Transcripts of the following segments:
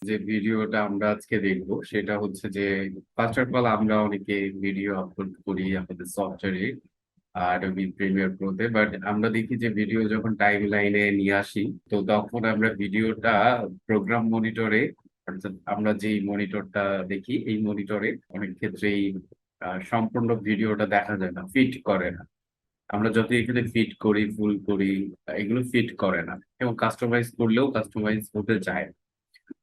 যে ভিডিওটা আমরা আজকে দেখবো সেটা হচ্ছে যে ফার্স্ট অফ অল আমরা অনেকে ভিডিও আপলোড করি আমাদের সফটওয়্যারে Adobe Premiere Pro তে, বাট আমরা দেখি যে ভিডিও যখন টাইম লাইনে নিয়ে আসি তো তখন আমরা ভিডিওটা প্রোগ্রাম মনিটরে, অর্থাৎ আমরা যেই মনিটরটা দেখি এই মনিটরে অনেক ক্ষেত্রেই সম্পূর্ণ ভিডিওটা দেখা যায় না, ফিট করে না। আমরা যত এখানে ফিট করি, ফুল করি, এগুলো ফিট করে না এবং কাস্টমাইজ করলেও কাস্টমাইজ হতে চায়।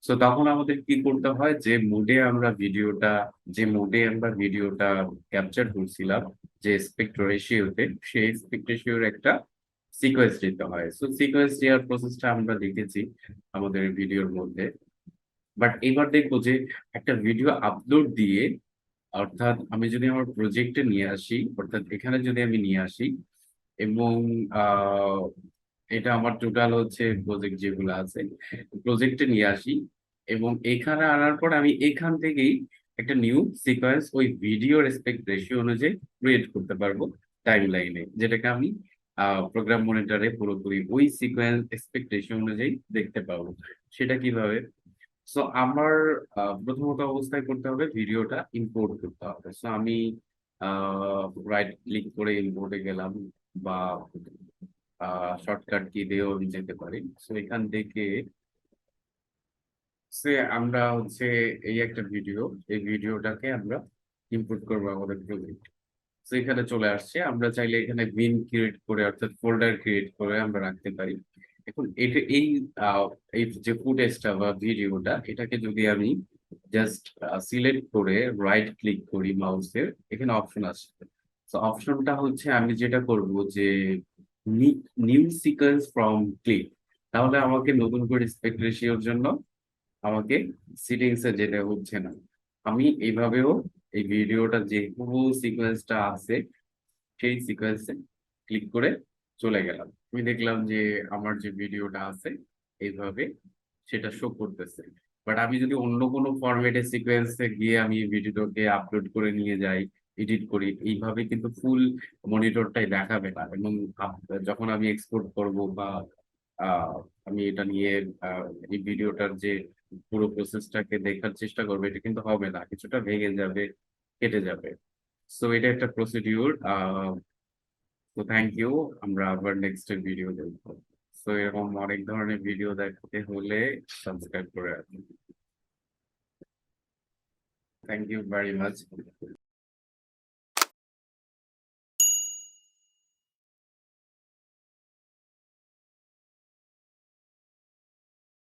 তো তখন আমাদের কি করতে হয়, যে মোডে আমরা ভিডিওটা ক্যাপচার করছিলাম, যে এসপেক্ট রেশিওতে, সেই এসপেক্ট রেশিওর একটা সিকোয়েন্স দিতে হয়। সো সিকোয়েন্স দেওয়ার প্রসেসটা আমরা দেখেছি আমাদের ভিডিওর মধ্যে। বাট এবার দেখবো যে একটা ভিডিও আপলোড দিয়ে, অর্থাৎ আমি যদি আমার প্রজেক্টে নিয়ে আসি, অর্থাৎ এখানে যদি আমি নিয়ে আসি এবং আহ এটা আমার টোটাল হচ্ছে প্রজেক্ট যেগুলো আছে, প্রজেক্টে নিয়ে আসি এবং এখানে আনার পর আমি এখান থেকেই একটা নিউ সিকোয়েন্স ওই ভিডিও রেসপেক্ট রেশিও অনুযায়ী ক্রিয়েট করতে পারবো টাইম লাইনে, যেটাকে আমি প্রোগ্রাম মনিটরে পুরোপুরি ওই সিকোয়েন্স এক্সপেক্ট রেশিও অনুযায়ী দেখতে পাবো। সেটা কিভাবে? সো আমার প্রথমত অবস্থায় করতে হবে ভিডিওটা ইম্পোর্ট করতে হবে। সো আমি রাইট ক্লিক করে ইম্পোর্টে গেলাম, বা শর্টকাট কি দিয়েও আমি যেতে পারি। সো এখান থেকে আমরা হচ্ছে এই একটা ভিডিও, এই ভিডিওটাকে আমরা ইম্পোর্ট করবো আমাদের প্রজেক্ট। তো এখানে চলে আসছে, আমরা চাইলে এখানে বিন ক্রিয়েট করে, অর্থাৎ ফোল্ডার ক্রিয়েট করে আমরা রাখতে পারি। এখন এটা আহ, এই যে ফুটেজটা বা ভিডিওটা, এটাকে যদি আমি জাস্ট সিলেক্ট করে রাইট ক্লিক করি মাউসের, এখানে অপশন আসছে। তো অপশনটা হচ্ছে আমি যেটা করব যে নিউ সিকোয়েন্স ফ্রম ক্লিক, তাহলে আমাকে নতুন করে স্পেক্ট রেশিওর জন্য আমাকে সিটিংস এ যেতে হচ্ছে না। আমি এইভাবেও এই ভিডিওটা যে পুরো সিকোয়েন্সটা আছে সেই সিকোয়েন্সে ক্লিক করে চলে গেলাম। আমি দেখলাম যে আমার যে ভিডিওটা আছে এইভাবে সেটা শো করতেছে। বাট আমি যদি অন্য কোনো ফরম্যাটে সিকোয়েন্সে গিয়ে আমি ভিডিওটাকে আপলোড করে নিয়ে যাই, এডিট করি, এইভাবে কিন্তু ফুল মনিটরটাই দেখাবে না। এবং যখন আমি এক্সপোর্ট করব বা আহ, আমি এটা নিয়ে এই ভিডিওটার যে পুরো প্রসেসটাকে দেখার চেষ্টা করবো, এটা কিন্তু হবে না, কিছুটা ভেঙে যাবে, কেটে যাবে। সো এটা একটা প্রসিডিউর। তো থ্যাংক ইউ, আমরা আবার নেক্সট ভিডিও দেখবো। তো এরকম অনেক ধরনের ভিডিও দেখতে হলে সাবস্ক্রাইব করে রাখুন। Thank you very much.